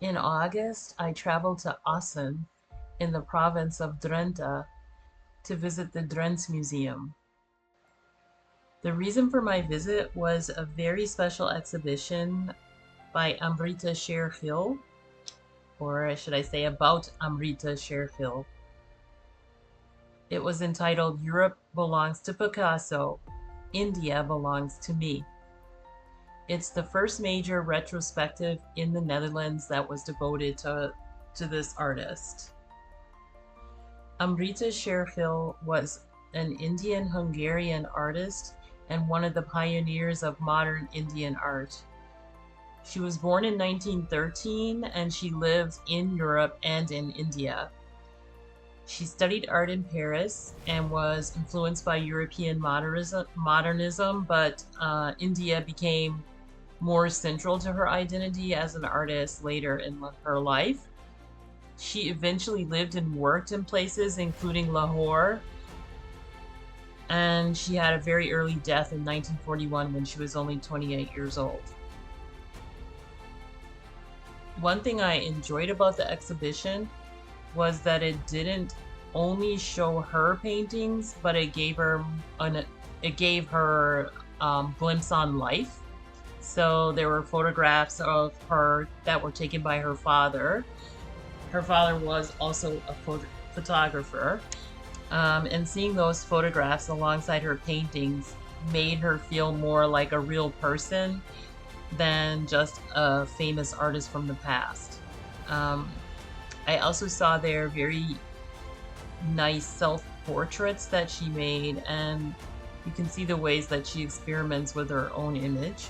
In August, I traveled to Assen in the province of Drenthe to visit the Drents Museum. The reason for my visit was a very special exhibition by Amrita Sher-Gil, or should I say about Amrita Sher-Gil. It was entitled Europe Belongs to Picasso, India Belongs to Me. It's the first major retrospective in the Netherlands that was devoted to this artist. Amrita Sher-Gil was an Indian-Hungarian artist and one of the pioneers of modern Indian art. She was born in 1913 and she lived in Europe and in India. She studied art in Paris and was influenced by European modernism, but India became more central to her identity as an artist later in her life. She eventually lived and worked in places including Lahore, and she had a very early death in 1941 when she was only 28 years old. One thing I enjoyed about the exhibition was that it didn't only show her paintings, but it gave her glimpse on life. So there were photographs of her that were taken by her father. Her father was also a photographer. And seeing those photographs alongside her paintings made her feel more like a real person than just a famous artist from the past. I also saw there very nice self-portraits that she made, and you can see the ways that she experiments with her own image.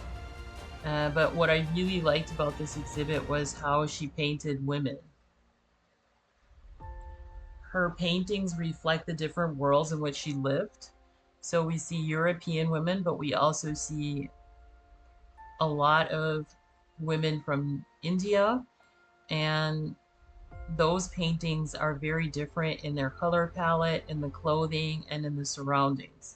But what I really liked about this exhibit was how she painted women. Her paintings reflect the different worlds in which she lived. So we see European women, but we also see a lot of women from India, and those paintings are very different in their color palette, in the clothing, and in the surroundings.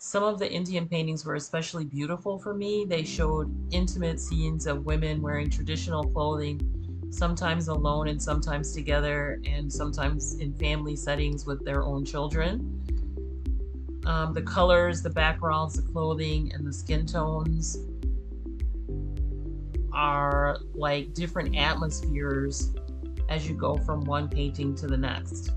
Some of the Indian paintings were especially beautiful for me. They showed intimate scenes of women wearing traditional clothing, sometimes alone and sometimes together, and sometimes in family settings with their own children. The colors, the backgrounds, the clothing, and the skin tones are like different atmospheres as you go from one painting to the next.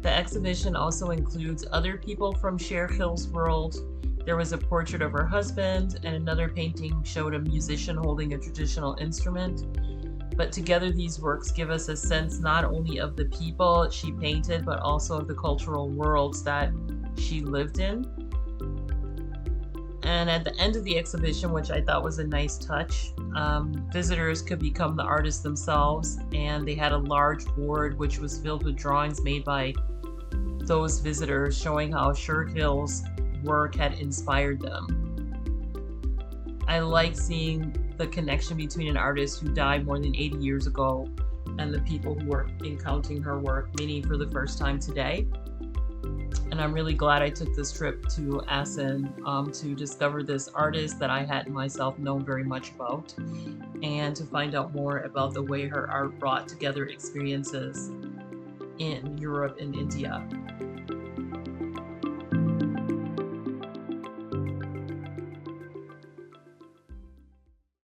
The exhibition also includes other people from Sher-Gil's world. There was a portrait of her husband, and another painting showed a musician holding a traditional instrument. But together these works give us a sense not only of the people she painted, but also of the cultural worlds that she lived in. And at the end of the exhibition, which I thought was a nice touch, visitors could become the artists themselves, and they had a large board which was filled with drawings made by those visitors showing how Sher-Gil's work had inspired them. I like seeing the connection between an artist who died more than 80 years ago and the people who are encountering her work, meaning for the first time today. And I'm really glad I took this trip to Assen to discover this artist that I hadn't myself known very much about, and to find out more about the way her art brought together experiences in Europe and India.